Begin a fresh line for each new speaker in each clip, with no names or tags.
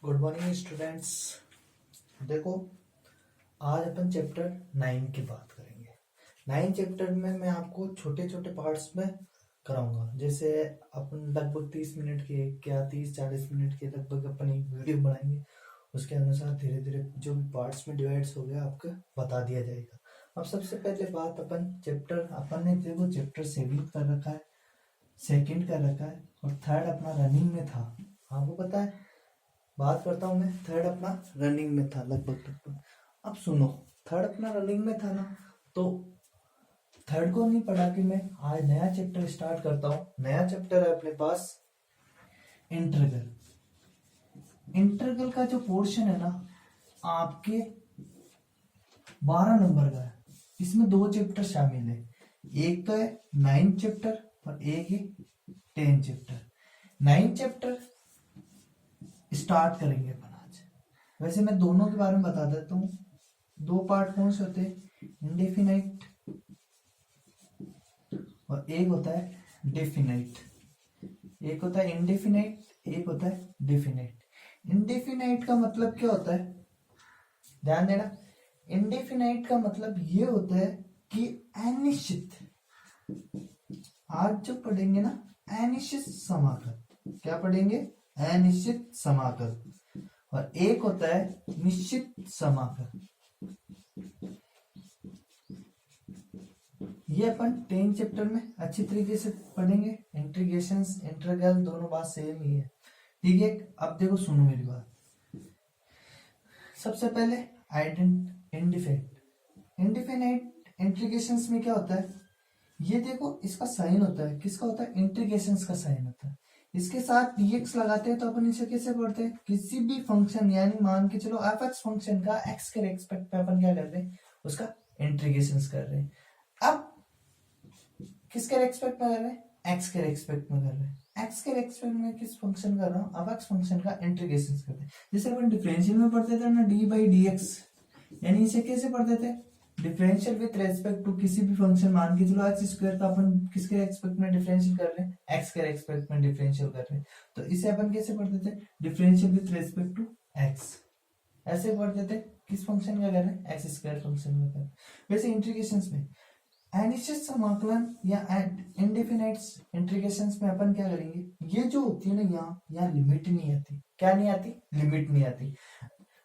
Good morning students. देखो, आज अपन chapter 9 की बात करेंगे। 9 चैप्टर में मैं आपको छोटे छोटे पार्ट्स में कराऊंगा। जैसे अपन लगभग 30 मिनट के क्या 30-40 मिनट के लगभग अपन एक वीडियो बनाएंगे। उसके अनुसार धीरे धीरे जो भी पार्ट्स में डिवाइड्स हो गया आपको बता दिया जाएगा। अब सबसे पहले बात अपन ने देखो चैप्टर 7 कर रखा है, सेकंड कर रखा है और थर्ड अपना रनिंग में था। आपको पता है, बात करता हूँ मैं थर्ड अपना रनिंग में था लगभग। अब सुनो, थर्ड अपना रनिंग में था ना, तो थर्ड को नहीं पढ़ा कि मैं आज नया चैप्टर स्टार्ट करता हूँ। नया चैप्टर है अपने पास इंटीग्रल। इंटीग्रल का जो पोर्शन है ना आपके 12 नंबर का है। इसमें 2 चैप्टर शामिल है, एक तो है 9 चैप्टर और एक है 10 चैप्टर। 9 चैप्टर स्टार्ट करेंगे अपन आज। वैसे मैं दोनों के बारे में बता देता हूँ। 2 पार्ट कौन से होते हैं, इंडेफिनाइट और एक होता है डेफिनाइट। एक होता है इंडेफिनाइट, एक होता है डेफिनाइट। इंडेफिनाइट का मतलब क्या होता है, ध्यान देना। इंडेफिनाइट का मतलब ये होता है कि अनिश्चित। आज जो पढ़ेंगे ना अनिश्चित समाकल, क्या पढ़ेंगे, अनिश्चित समाकल। और एक होता है निश्चित समाकल। ये अपन 10 चैप्टर में अच्छी तरीके से पढ़ेंगे। इंटीग्रेशंस इंटीग्रल दोनों बात सेम ही है, ठीक है। अब देखो, सुनो मेरी बात। सबसे पहले इंडेफिनाइट इंटीग्रेशंस में क्या होता है, ये देखो इसका साइन होता है, किसका होता है, इंटीग्रेशंस का साइन होता है। इसके साथ dx लगाते हैं तो अपन इसे कैसे पढ़ते हैं, किसी भी फंक्शन यानी मान के चलो fx फंक्शन का x के रेस्पेक्ट में अपन क्या कर रहे हैं, उसका इंटीग्रेशंस कर रहे हैं। अब किसके रेस्पेक्ट में कर रहे हैं, x के रेस्पेक्ट में कर रहे हैं। x के रेस्पेक्ट में किस फंक्शन कर रहा हूँ, fx फंक्शन का इंटीग्रेशंस करते हैं। जैसे अपन डिफरेंशियल में पढ़ते थे ना d/dx, यानी इसे कैसे पढ़ते थे, डिफरेंशियल विद रेस्पेक्ट टू किसी भी फंक्शन मान के चलो एक्स स्क्वायर का अपन किसके रेस्पेक्ट में डिफरेंशियल कर रहे हैं, एक्स के रेस्पेक्ट में डिफरेंशियल कर रहे हैं। तो इसे अपन कैसे पढ़ते थे, differential with respect to X, ऐसे पढ़ते थे। किस फंक्शन का कर रहे हैं, एक्स स्क्वायर फंक्शन में कर रहे हैं। वैसे इंटीग्रेशंस में अनिश्चित समाकलन या इंडेफिनाइट इंटीग्रेशंस में अपन क्या करेंगे, ये जो होती है ना यहाँ लिमिट नहीं आती। क्या नहीं आती, लिमिट नहीं आती।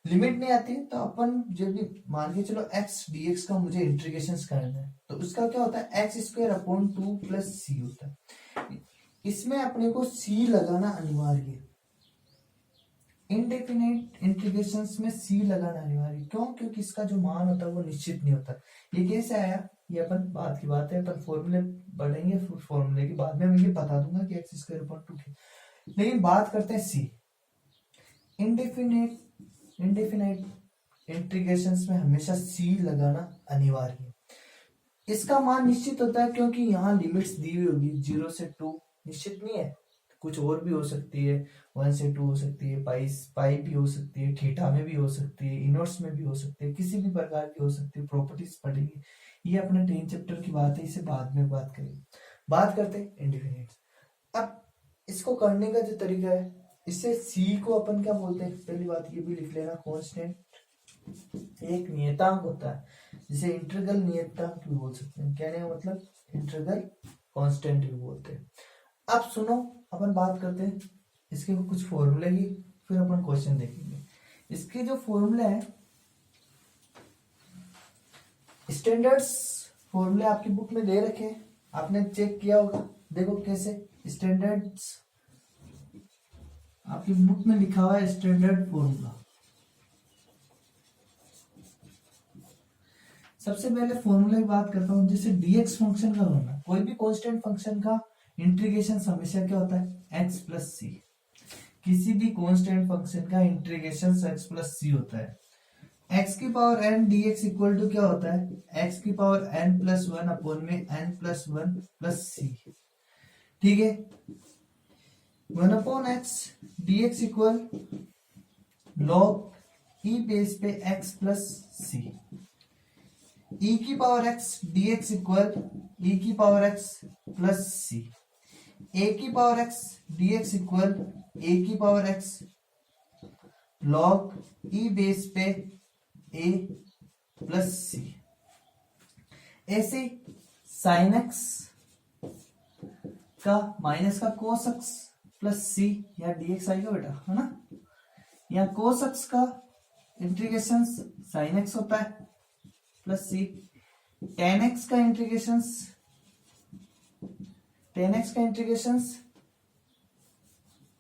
लिमिट नहीं आती तो अपन जब भी मान के चलो x dx का मुझे इंटीग्रेशन करना है तो उसका क्या होता है, x square upon 2 plus C होता है। इसमें अपने को c लगाना अनिवार्य है। इंडेफिनाइट इंटीग्रेशंस में c लगाना अनिवार्य है। क्यों, क्योंकि इसका जो मान होता है वो निश्चित नहीं होता। ये कैसे आया, ये अपन बात की बात है, अपन फॉर्मूले बढ़ेंगे, फॉर्मूले के बाद में मैं ये बता दूंगा कि एक्स स्क्वायर अपॉन 2। लेकिन बात करते हैं c। इंडेफिनाइट इंटीग्रेशंस में हमेशा c लगाना अनिवार्य है। इसका मान निश्चित होता है क्योंकि यहाँ लिमिट्स दी हुई होगी, 0 से 2 निश्चित नहीं है, कुछ और भी हो सकती है, 1 से 2 हो सकती है, पाई भी हो सकती है, थीटा में भी हो सकती है, इनवर्स में भी हो सकती है, किसी भी प्रकार की हो सकती है। प्रॉपर्टीज पढ़ेंगे, ये अपने 10 चैप्टर की बात है, इसे बाद में बात करेंगे। बात करते हैं इंडेफिनाइट। अब इसको करने का जो तरीका है, इससे c को अपन क्या बोलते हैं, पहली बात ये भी लिख लेना, कांस्टेंट, एक नियतांक होता है जिसे इंटीग्रल नियतांक भी बोल सकते हैं। क्या नहीं मतलब, इंटीग्रल कांस्टेंट भी बोलते हैं। अब सुनो, अपन बात करते हैं इसके कुछ फॉर्मूले की, फिर अपन क्वेश्चन देखेंगे। इसके जो फॉर्मूले हैं, स्टैंडर्ड्स फॉर्मूले आपकी बुक में दे रखे हैं, आपने चेक किया होगा। देखो कैसे स्टैंडर्ड्स आपकी बुक में लिखा हुआ है, स्टैंडर्ड फॉर्मूला। सबसे पहले फॉर्मूले की बात करता हूं। जैसे dx फंक्शन का होना, कोई भी कांस्टेंट फंक्शन का इंटीग्रेशन हमेशा क्या होता है, x प्लस सी। किसी भी कांस्टेंट फंक्शन का इंटीग्रेशन x प्लस सी होता है। x की power n dx equal to क्या होता है, x की पावर n प्लस 1 अपॉन में n प्लस 1 प्लस सी, ठीक है। 1 upon x dx equal log e base पे x प्लस सी। e की power x dx equal e की power x plus C. a की power x dx equal a की power x log E base पे ए plus सी। ऐसे sine x का minus का cos x plus सी या dx आएगा बेटा, है ना। या कोस एक्स का इंटीग्रेशन साइन एक्स होता है प्लस सी। टेन एक्स का integration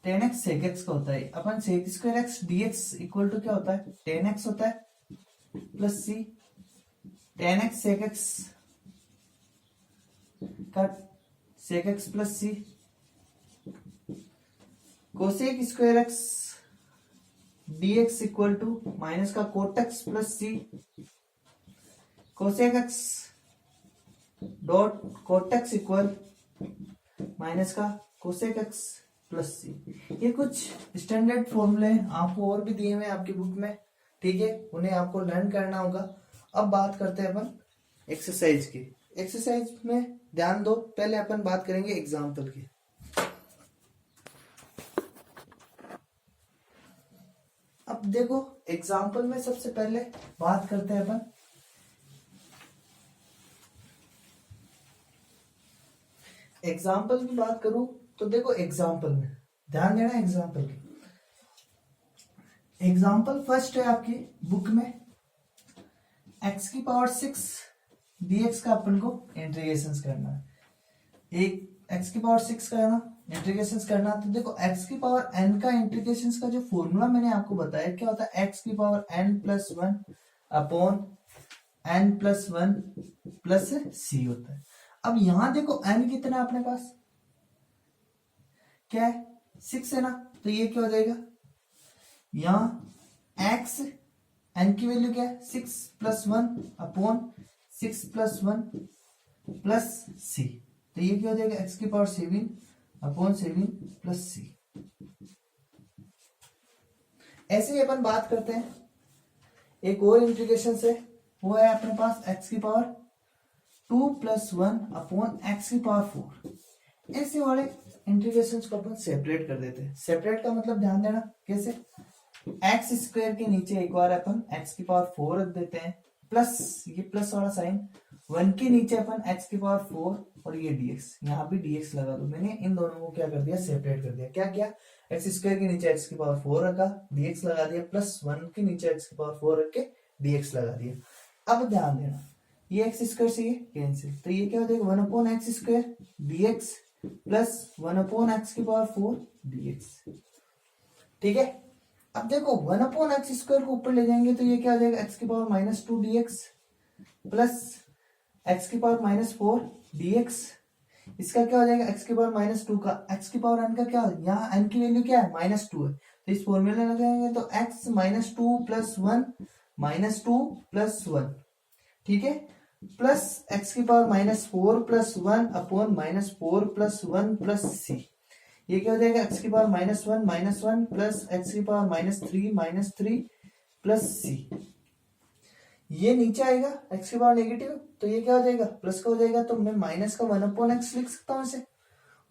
tan x sec x का होता है। अपन sec square x dx equal to क्या होता है, टेन एक्स होता है plus C. Tan x sec x का sec x plus C. Cosec square x dx equal to minus का cot x plus C. Cosec x dot cot x equal minus का cosec x plus C. ये कुछ standard फॉर्मूले आपको और भी दिए हुए हैं आपकी बुक में, ठीक है, उन्हें आपको लर्न करना होगा। अब बात करते हैं अपन एक्सरसाइज की। एक्सरसाइज में ध्यान दो, पहले अपन बात करेंगे एग्जाम्पल की। अब देखो एग्जाम्पल में सबसे पहले बात करते हैं अपन एग्जाम्पल की बात करूं तो देखो एग्जाम्पल में ध्यान देना। एग्जाम्पल फर्स्ट है आपकी बुक में x की पावर 6 dx का अपन को इंटीग्रेशन करना है। एक x की पावर 6 का है ना इंटीग्रेशन करना। तो देखो x की पावर n का इंटीग्रेशन का जो फॉर्मूला मैंने आपको बताया क्या होता है, x की power n plus 1 upon n plus 1 plus c होता है। अब यहां देखो n कितना है अपने पास, क्या है 6 है ना, तो ये क्या हो जाएगा, यहां x n की वैल्यू क्या है 6 plus 1 upon 6 plus 1 plus c। तो ये क्या हो जाएगा x की पावर 7 अपॉन 7 प्लस c। ऐसे ही अपन बात करते हैं एक और इंटीग्रेशन से, वो है अपने पास x की पावर 2 प्लस 1 अपॉन x की पावर 4। ऐसे वाले इंटीग्रेशन को अपन सेपरेट कर देते हैं। सेपरेट का मतलब ध्यान देना कैसे, एक्स स्क्वायर के नीचे एक बार अपन x की पावर 4 रख देते हैं, प्लस ये प्लस वाला साइन 1 के नीचे अपन x की पावर 4 और ये dx, यहाँ भी dx लगा दो। मैंने इन दोनों को क्या कर दिया, सेपरेट कर दिया। क्या किया, एक्स स्क्वायर के नीचे x की पावर 4 रखा, dx लगा दिया, प्लस 1 के नीचे x की पावर 4 रख के dx लगा दिया। अब ध्यान देना ये एक्स स्क्वायर से ये कैंसिल, तो ये क्या हो जाएगा 1 upon x square dx plus 1 upon x की पावर 4 dx। ठीक है, अब देखो 1 अपॉन एक्स स्क्वायर को ऊपर ले जाएंगे तो ये क्या आ जाएगा एक्स की power minus 2 dx plus x की पावर माइनस 4 dx। इसका क्या हो जाएगा एक्स की पावर माइनस 2 का एक्स की पावर n का क्या, यहाँ n की वैल्यू क्या है माइनस 2 है, तो इस फॉर्मूले लगाएंगे तो x minus 2 plus 1 minus 2 plus 1, ठीक है, प्लस एक्स की power minus 4 plus 1 upon minus 4 plus 1 plus C. ये क्या हो जाएगा एक्स की पावर माइनस 1 प्लस एक्स की पावर माइनस 3 प्लस सी। ये नीचे आएगा एक्स की पावर नेगेटिव, तो ये क्या हो जाएगा प्लस का हो जाएगा, तो मैं माइनस का 1 अपॉन एक्स लिख सकता हूं इसे,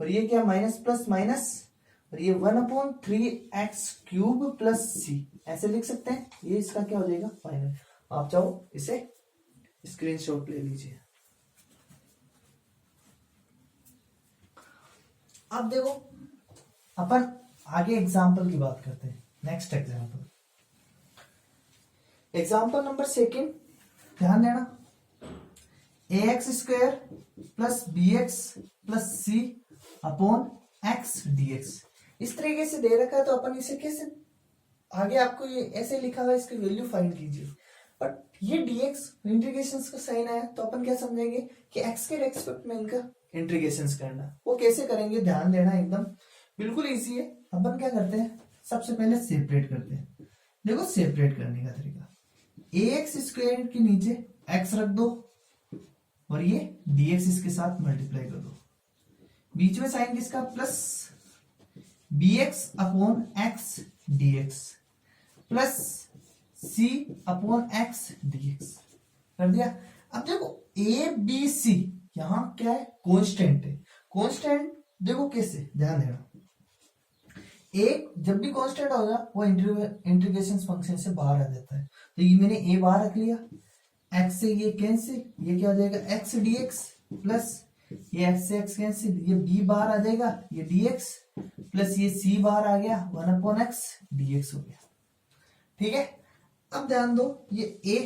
और ये क्या माइनस प्लस माइनस, और ये 1 अपॉन 3x क्यूब प्लस सी ऐसे लिख सकते हैं। ये इसका क्या हो जाएगा फाइनल। आप चाहो इसे स्क्रीनशॉट ले लीजिए। अब देखो अपन आगे एग्जाम्पल की बात करते हैं। नेक्स्ट एग्जाम्पल, एग्जाम्पल नंबर 2, ध्यान देना, ax square plus bx plus c upon x dx। इस तरीके से दे रखा है, तो अपन इसे कैसे आगे आपको ये ऐसे लिखा हुआ है, इसकी वैल्यू फाइंड कीजिए। बट ये dx इंटीग्रेशन का साइन आया, तो अपन क्या समझेंगे कि x के रेस्पेक्ट में इनका इंटीग्रेशन करना, वो कैसे करेंगे ध्यान देना, एकदम बिल्कुल इजी है। अपन क्या करते हैं, सबसे पहले सेपरेट करते हैं। देखो सेपरेट करने का तरीका, ax स्क्वायर के नीचे x रख दो और ये dx इसके साथ मल्टीप्लाई कर दो, बीच में साइन किसका plus bx upon x dx plus c upon x dx कर दिया। अब देखो a b c यहां क्या है कांस्टेंट है, कांस्टेंट देखो कैसे ध्यान देना, एक जब भी कांस्टेंट होगा वो इंटीग्रेशन फंक्शन से बाहर आ जाता है। तो ये मैंने ए बाहर रख लिया, एक्स से ये कैंसिल, ये क्या हो जाएगा एक्स डी एक्स प्लस ये एक्स से एक्स कैंसिल, ये बी बाहर आ जाएगा, ये डी एक्स प्लस ये सी बाहर आ गया, 1/x dx हो गया। ठीक है, अब ध्यान दो ये ए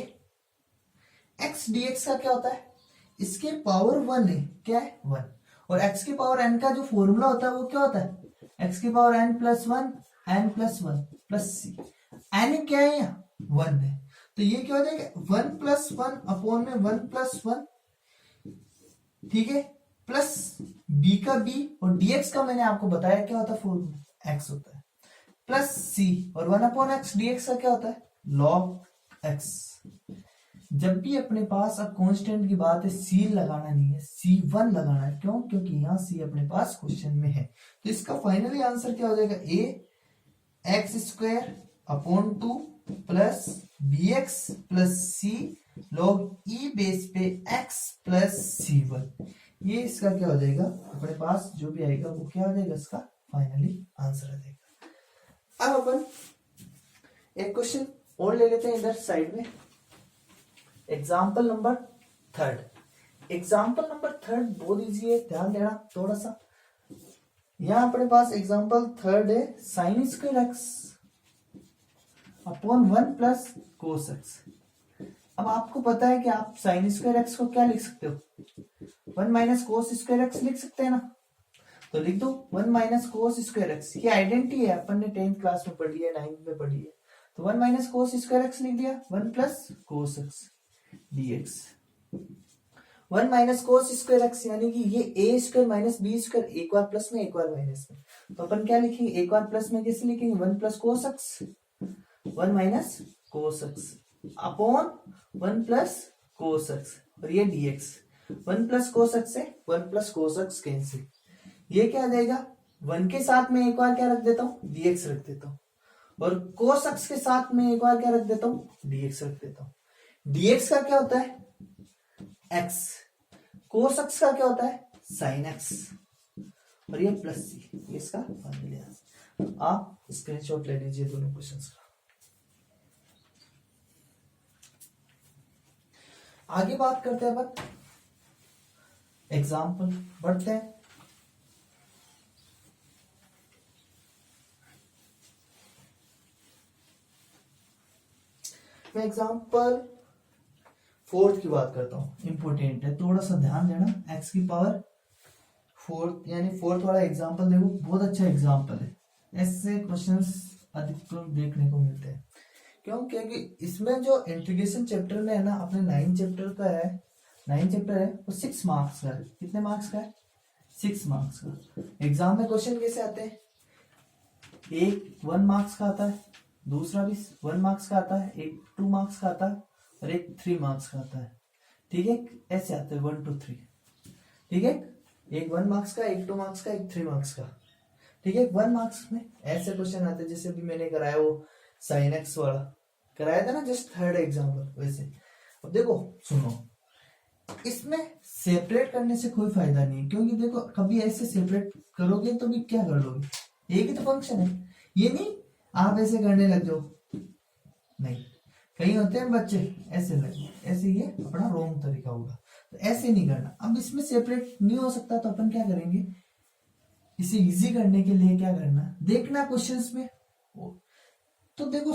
एक्स डी एक्स का क्या होता है, इसके पावर 1 है, क्या है 1, और x की पावर n का जो फॉर्मूला होता है वो क्या होता है, x की power n plus 1 n plus 1 plus C, n क्या है यहाँ 1 है, तो ये क्या हो जाएगा 1 प्लस 1 अपॉन में 1 प्लस 1, ठीक है, प्लस b का b और dx का मैंने आपको बताया क्या होता है फॉर्मूला x होता है, प्लस c और 1/x dx का क्या होता है log x। जब भी अपने पास अब कांस्टेंट की बात है सी लगाना नहीं है, C1 लगाना है, क्यों, क्योंकि यहाँ सी अपने पास क्वेश्चन में है। तो इसका फाइनली आंसर क्या हो जाएगा a X square upon 2 plus B X plus C log E base पे x प्लस C1। ये इसका क्या हो जाएगा अपने पास जो भी आएगा वो क्या हो जाएगा इसका फाइनली आंसर आ जाएगा। अब अपन एक क्वेश्चन और ले लेते हैं इधर साइड में, एग्जाम्पल नंबर 3। एग्जाम्पल नंबर 3 बहुत इजी है, ध्यान देना थोड़ा सा। यहां अपने पास एग्जाम्पल 3 है sign square X upon 1 plus cos x. अब आपको पता है कि आप साइन स्क्वायर एक्स को क्या लिख सकते हो 1 माइनस कोस स्क्वायर एक्स लिख सकते हैं ना, तो लिख दो 1 माइनस कोस स्क्वायर एक्स, ये आइडेंटिटी है अपन ने 10th क्लास में पढ़ी है 9th में पढ़ी है, तो 1 माइनस कोस स्क्वायर एक्स लिख दिया 1 plus cos x dx। 1 minus cos square x यानी कि ये ए स्क्वायर माइनस बी स्क्वायर, एक बार प्लस में एक बार माइनस में, तो अपन क्या लिखेंगे एक बार प्लस में कैसे लिखेंगे 1 plus cos x 1 minus cos x upon 1 plus cos x और ये dx। 1 प्लस कोस एक्स से 1 प्लस कोस एक्स कैंसिल, ये क्या आ जाएगा 1 के साथ में एक बार क्या रख देता हूँ dx रख देता हूँ, और कोस एक्स के साथ में एक बार क्या रख देता हूँ dx रख देता हूँ। dx का क्या होता है x, कोस x का क्या होता है साइन x, और ये प्लस सी, इसका फाइनल आंसर। आप स्क्रीनशॉट ले लीजिए दोनों क्वेश्चंस का। आगे बात करते हैं अपन, एग्जाम्पल बढ़ते हैं। मैं एग्जाम्पल 4 की बात करता हूँ, इंपोर्टेंट है थोड़ा सा ध्यान देना। x की पावर 4 यानी 4 वाला एग्जाम्पल देखो, बहुत अच्छा एग्जाम्पल है, ऐसे क्वेश्चंस अधिकतर देखने को मिलते हैं। क्यों, क्योंकि इसमें जो इंटीग्रेशन चैप्टर में है ना, अपने 9 चैप्टर का है, 9 चैप्टर है वो 6 मार्क्स का है। कितने मार्क्स का है 6 मार्क्स का। एग्जाम में क्वेश्चन कैसे आते हैं, एक 1 मार्क्स का आता है, दूसरा भी 1 मार्क्स का आता है, एक 2 मार्क्स का आता है और एक 3 मार्क्स का आता है। ठीक है, ऐसे आते हैं 1 2 3। ठीक है, एक 1 मार्क्स का, एक 2 मार्क्स का, एक 3 मार्क्स का। ठीक है, 1 मार्क्स में ऐसे क्वेश्चन आते हैं जैसे भी मैंने कराया वो साइन एक्स वाला कराया था ना, जस्ट 3rd एग्जाम्पल वैसे। अब देखो सुनो, इसमें सेपरेट करने से कोई फायदा नहीं, क्योंकि देखो कभी ऐसे सेपरेट करोगे तो भी क्या कर लोगे, एक ही तो फंक्शन है, ये नहीं आप ऐसे करने लग जाओ, नहीं। कहीं होते हैं बच्चे ऐसे लगे, ऐसे ये अपना रॉन्ग तरीका होगा, तो ऐसे नहीं करना। अब इसमें सेपरेट नहीं हो सकता तो अपन क्या करेंगे, इसे इजी करने के लिए क्या करना, देखना क्वेश्चंस में। तो देखो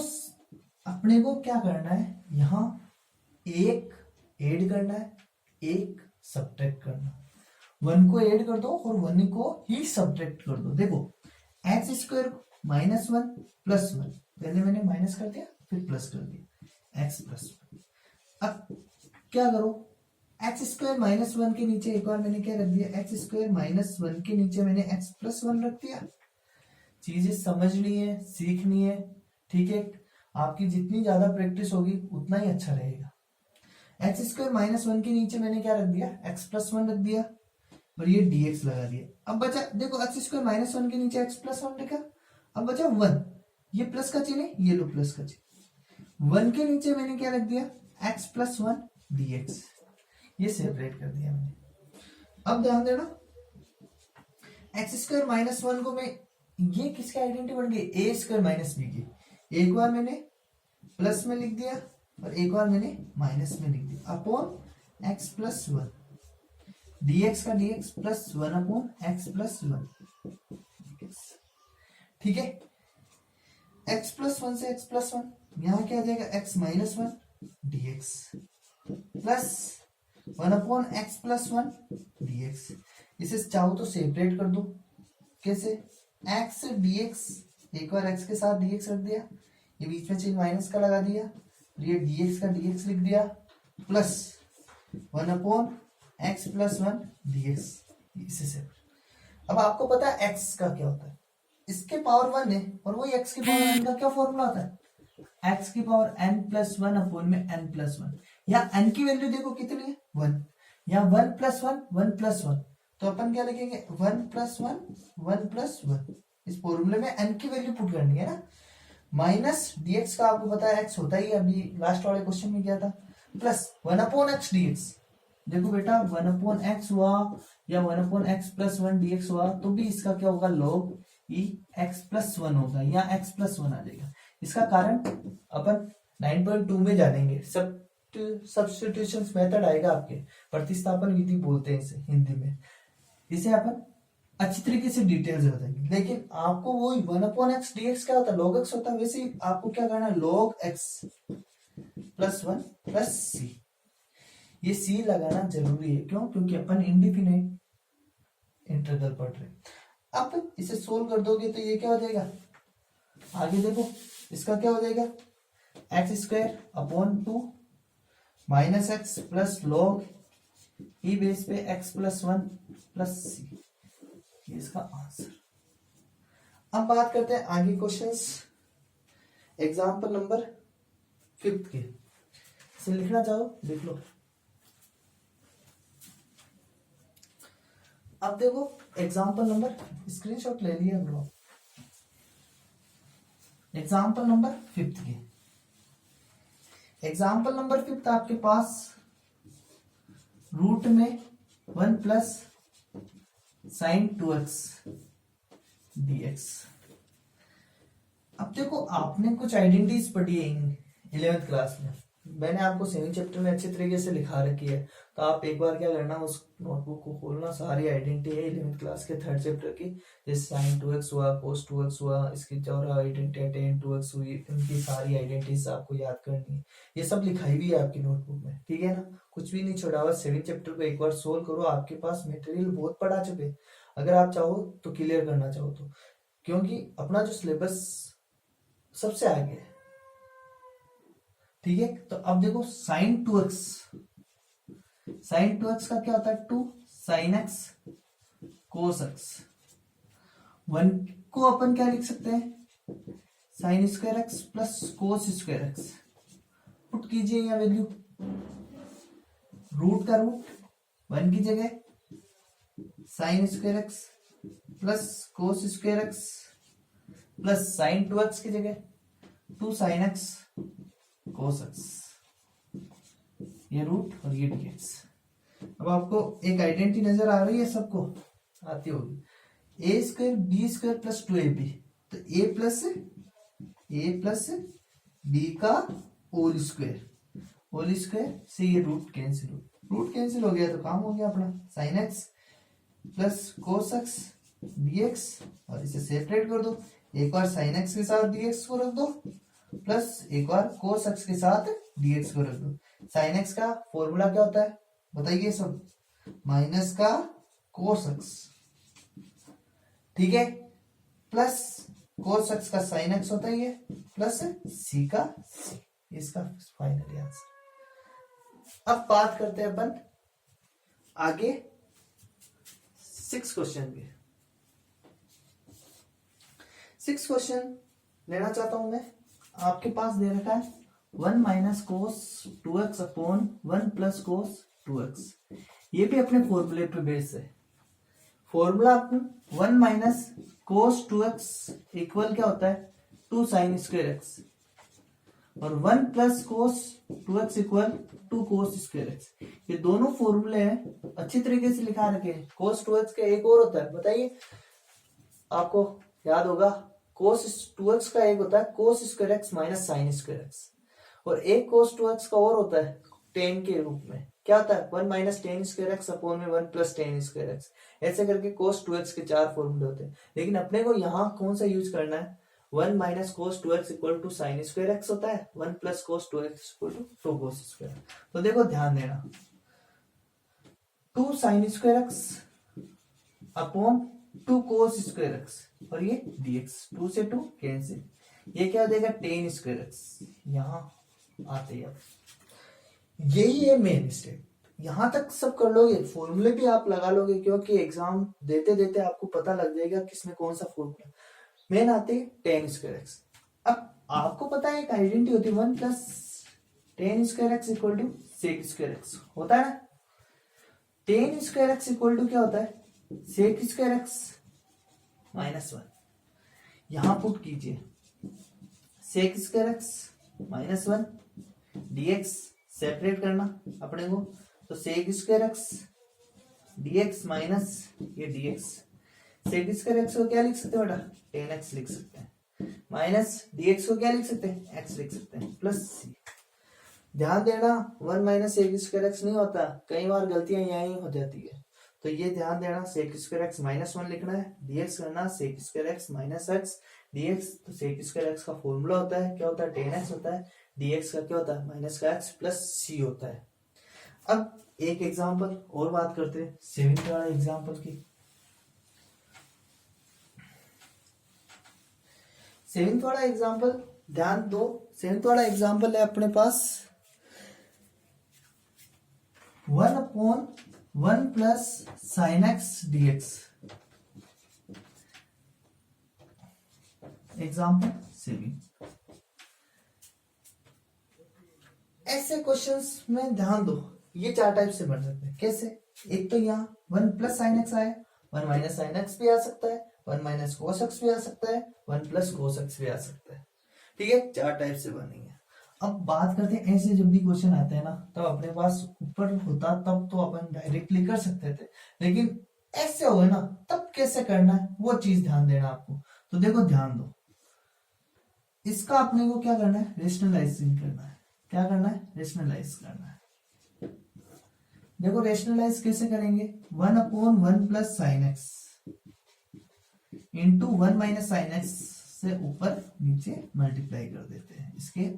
अपने को क्या करना है, यहाँ एक ऐड करना है, एक सब्ट्रैक्ट करना। 1 को ऐड कर दो और 1 को ही सब्ट्रैक्ट कर दो। देखो एक्स स्क्वायर माइनस 1 प्लस 1, पहले मैंने माइनस कर दिया फिर प्लस कर दिया, एक्स प्लस 1। अब क्या करो, एक्स स्क्वायर माइनस 1 के नीचे एक बार मैंने क्या रख दिया, एक्स स्क्वायर माइनस 1 के नीचे मैंने एक्स प्लस 1 रख दिया। चीजें समझनी है, सीखनी है। ठीक है, आपकी जितनी ज्यादा प्रैक्टिस होगी उतना ही अच्छा रहेगा। एक्स स्क्वायर माइनस 1 के नीचे मैंने क्या रख दिया, एक्स प्लस 1 रख दिया और ये dx लगा दिया। अब बचा देखो एक्स स्क्वायर माइनस 1 के नीचे एक्स प्लस 1 लिखा, अब बचा 1, ये प्लस का चिन्ह है, ये लो प्लस का चिन्ह। 1 के नीचे मैंने क्या रख दिया, एक्स प्लस 1 dx, ये सेपरेट कर दिया मैंने। अब ध्यान देना, एक्स स्क्वायर माइनस 1 को मैं ये किसकी आइडेंटिटी बन गई, ए स्क्वायर माइनस बी की। एक बार मैंने प्लस में लिख दिया और एक बार मैंने माइनस में लिख दिया, upon x plus one, dx का dx plus one upon x plus one. ठीक है, x प्लस वन से x प्लस वन, यहां क्या आ जाएगा x minus one dx plus one upon x plus one dx। इसे चाहो तो सेपरेट कर दो, कैसे, x dx, एक बार x के साथ dx रख दिया, ये बीच में चिन्ह माइनस का लगा दिया, ये dx का dx लिख दिया, plus one upon x plus one dx, इसे सेपरेट। अब आपको पता है x का क्या होता है, इसके पावर वन है और वही x की पावर n का क्या फॉर्मूला होता है, x की power n plus one upon में n प्लस वन। यहाँ n की वैल्यू देखो कितनी है, वन, यहाँ one plus one, one plus one, तो अपन क्या लिखेंगे, one plus one, one plus one. इस फॉर्मूले में n की वैल्यू पुट करनी है ना, माइनस dx का आपको पता है x होता ही, अभी लास्ट वाले क्वेश्चन में क्या था, plus one upon x dx। देखो बेटा, वन अपॉन एक्स हुआ या one upon x plus one dx हुआ तो भी इसका क्या होगा, log ई एक्स प्लस वन होगा, या एक्स प्लस वन आ जाएगा। इसका कारण अपन 9.2 में जानेंगे, सब्स्टिट्यूशन मेथड आएगा आपके, प्रतिस्थापन विधि बोलते हैं इसे हिंदी में। इसे अपन अच्छी तरीके से डिटेल से बताएंगे, लेकिन आपको वही वन अपॉन एक्स dx क्या होता है, log x होता है, वैसे ही आपको क्या करना है, log x plus one plus C. ये सी लगाना जरूरी है, क्यों, क्योंकि अपन इंडिफिनिट इंटीग्रल पढ़ रहे हैं। अब इसे सोल्व कर दोगे तो ये क्या हो जाएगा, आगे देखो, इसका क्या हो जाएगा, x square upon two minus x plus log E base पे x plus one plus C, ये इसका आंसर। अब बात करते हैं आगे क्वेश्चंस, एग्जाम्पल नंबर 5 के। इसे लिखना चाहो लिख लो। अब देखो एग्जाम्पल नंबर, स्क्रीनशॉट ले लिया हम लोग, एग्जाम्पल नंबर 5 के। एग्जाम्पल नंबर 5 आपके पास रूट में one plus sign 2x dx। अब देखो आपने कुछ आइडेंटिटीज पढ़ी है 11th क्लास में, मैंने आपको सेकंड चैप्टर में अच्छे तरीके से लिखा रखी है, तो आप एक बार क्या करना, उस नोटबुक को खोलना, सारी आइडेंटिटी है 11th क्लास के 3rd चैप्टर की, जैसे साइन 2x हुआ, कोस 2x हुआ, इसकी और आइडेंटिटी टेन 2x हुई, इनकी सारी आइडेंटिटीज आपको याद करनी है। ये सब लिखाई भी है आपकी नोटबुक में, ठीक है ना, कुछ भी नहीं छोड़ा हुआ। 7th चैप्टर को एक बार सोल्व करो, आपके पास मटेरियल बहुत पड़ा चुके, अगर आप चाहो तो क्लियर करना चाहो तो, क्योंकि अपना जो सिलेबस सबसे आगे है, ठीक है। तो अब देखो साइन 2x, साइन 2x का क्या होता है, 2 साइन x कोस x। वन को अपन क्या लिख सकते हैं, sine square x plus cos square x। Put कीजिए यहाँ वैल्यू, रूट का रूट, वन की जगह sine square x plus cos square x plus sign 2x की जगह 2 साइन x कोस x, ये रूट और ये dx। अब आपको एक आइडेंटिटी नजर आ रही है, सबको आती होगी, A square B square plus 2ab, तो ए प्लस बी का होल स्क्वायर से ये रूट कैंसिल हो गया, तो काम हो गया अपना, sine x plus cos x dx, और इसे सेपरेट कर दो, एक बार साइन एक्स के साथ dx को रख दो, प्लस एक बार कोस एक्स के साथ dx को रख दो। साइन एक्स का फॉर्मूला क्या होता है बताइए सब, माइनस का कोस एक्स, ठीक है, प्लस कोस एक्स का साइन एक्स होता है ये, प्लस सी का सी, इसका फाइनल आंसर। अब बात करते हैं अपन आगे 6 क्वेश्चन के। 6 क्वेश्चन लेना चाहता हूं मैं, आपके पास दे रखा है 1 minus cos 2x upon 1 plus cos 2x। ये भी अपने फॉर्मूले पे बेस है, formula 1 minus cos 2x equal क्या होता है 2 साइन स्क्वायर x, और 1 plus cos 2x equal 2 cos square x। ये दोनों फॉर्मूले हैं, अच्छी तरीके से लिखा रखे। कोस 2x का एक और होता है, बताइए आपको याद होगा cos 2x का एक होता है cos square X minus sign square X, और एक cos 2x का और होता है tan के रूप में, क्या होता है 1 minus ten square X upon में 1 प्लस टेन स्क्वायर एक्स। ऐसे करके cos 2x के 4 फॉर्मूले होते हैं, लेकिन अपने को यहाँ कौन सा यूज करना है, 1 minus cos 2x equal to sine square X होता है, 1 plus cos 2x equal to 2 cos square. तो देखो ध्यान देना, 2 sine square X upon 2 cos square X, और ये dx, 2 से 2 कैंसिल, ये क्या देगा टेन स्क्वायर एक्स। यहाँ आते हैं, यही है मेन स्टेप, यहां तक सब कर लोगे, फॉर्मूले भी आप लगा लोगे, क्योंकि एग्जाम देते देते आपको पता लग जाएगा किसमें कौन सा फॉर्मूला। मेन आते टेन स्क्वायर एक्स। अब आपको पता है एक आइडेंटिटी होती है 1 plus tan square X equal to sec square X होता है ना। Tan square X equal to क्या होता है सेक स्क्वायर एक्स माइनस 1। यहां पुट कीजिए sec square X minus 1 dx separate करना अपने को, तो sec square X dx minus ये dx, सेक स्क्वायर एक्स को क्या लिख सकते हैं बेटा टेन एक्स लिख सकते हैं, माइनस dx को क्या लिख सकते हैं x लिख सकते हैं, प्लस c। ध्यान देना 1 माइनस सेक स्क्वायर एक्स नहीं होता, कई बार गलतियां यही हो जाती है, तो ये ध्यान देना सेक स्क्वायर एक्स माइनस 1 लिखना है, dx करना sec square X minus X dx, तो सेक स्क्वायर एक्स का फॉर्मूला होता है क्या होता है टेन एक्स होता है, dx का क्या होता है माइनस का x प्लस c होता है। अब एक एग्जांपल और बात करते हैं, सेवेंथ वाला एग्जांपल की। सेवेंथ वाला एग्जांपल ध्यान दो, सेवेंथ वाला एग्जांपल है अपने पास 1 upon 1 plus sine x dx। Example 7। ऐसे क्वेश्चंस में ध्यान दो, ये 4 टाइप से बन सकते हैं। कैसे, एक तो यहाँ 1 प्लस साइन एक्स आया, 1 माइनस साइन एक्स भी आ सकता है, 1 माइनस कोस एक्स भी आ सकता है, 1 प्लस कोस एक्स भी आ सकता है। ठीक है, 4 टाइप से बनेंगे। अब बात करते हैं ऐसे जब भी क्वेश्चन आते हैं ना, तब अपने पास ऊपर होता तब तो अपन डायरेक्टली कर सकते थे, लेकिन ऐसे हो ना तब कैसे करना है वो चीज ध्यान देना आपको। तो देखो ध्यान दो, इसका अपने को क्या करना है रेशनलाइजिंग करना है, क्या करना है रेशनलाइज करना है। देखो रेशनलाइज कैसे करेंगे, 1 upon 1 plus sine x into 1 minus sine x से ऊपर नीचे मल्टीप्लाई कर देते हैं इसके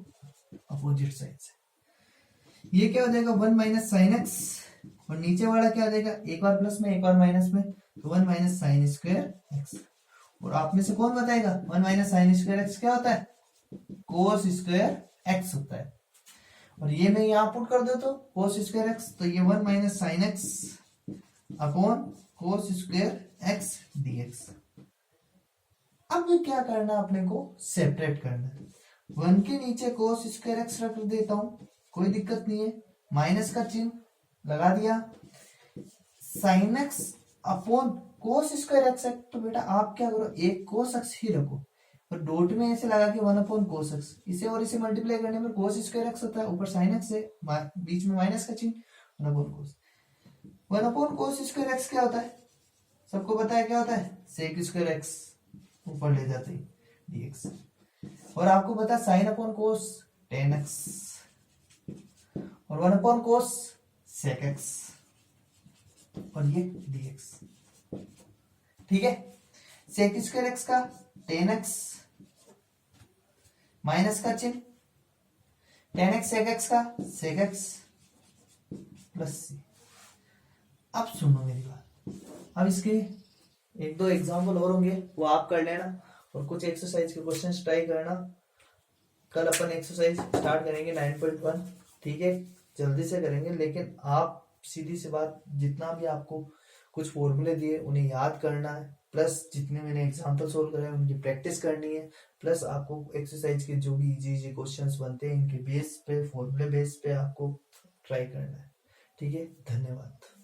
अपोजिट साइड से। ये क्या हो जाएगा 1 माइनस साइन एक्स, और नीचे वाला क्या हो जाएगा एक बार प्लस में एक बार माइनस में, तो 1 माइनस साइन स्क्वायर एक्स। और आप में से कौन बताएगा 1 माइनस साइन स्क्वायर एक्स क्या होता है कोस स्क्वायर एक्स होता है, और ये मैं यहां पुट कर दो तो कोस स्क्वायर एक्स, तो ये 1 minus sine x upon cos square X dx। अब क्या करना है अपने को सेपरेट करना है, 1 के नीचे कोस स्क्वायर एक्स रख देता हूं, कोई दिक्कत नहीं है, माइनस का चिन्ह लगा दिया, sine x upon cos square x है, तो बेटा आप क्या करो एक कोस एक्स ही रखो, और डॉट में ऐसे लगा के 1 अपॉन कोस एक्स, इसे और इसे मल्टीप्लाई करने पर कोस स्क्वायर एक्स होता है, ऊपर साइन एक्स है, बीच में माइनस का चिन्ह 1 अपॉन कोस। 1 अपॉन कोस स्क्वायर एक्स क्या होता है, सबको पता है क्या होता है सेक स्क्वायर एक्स, ऊपर ले जाते हैं dx, और आपको पता है साइन अपॉन कोस टेन एक्स, और 1 अपॉन कोस सेक एक्स, और ये dx। ठीक है, सेक स्क्वायर एक्स का टेन एक्स माइनस का चिन्ह, टेन एक्स सेक एक्स का सेक एक्स प्लस सी। अब सुनो मेरी बात, अब इसके एक दो एग्जाम्पल और होंगे वो आप कर लेना, और कुछ एक्सरसाइज के क्वेश्चंस ट्राई करना। कल अपन एक्सरसाइज स्टार्ट करेंगे 9.1, ठीक है जल्दी से करेंगे, लेकिन आप सीधी सी बात जितना भी आपको कुछ फॉर्मूले दिए उन्हें याद करना है, प्लस जितने मैंने एग्जाम्पल सोल्व कराए उनकी प्रैक्टिस करनी है, प्लस आपको एक्सरसाइज के जो भी इजी क्वेश्चंस बनते हैं इनके बेस पे फॉर्मूले बेस पे आपको ट्राई करना है। ठीक है, धन्यवाद।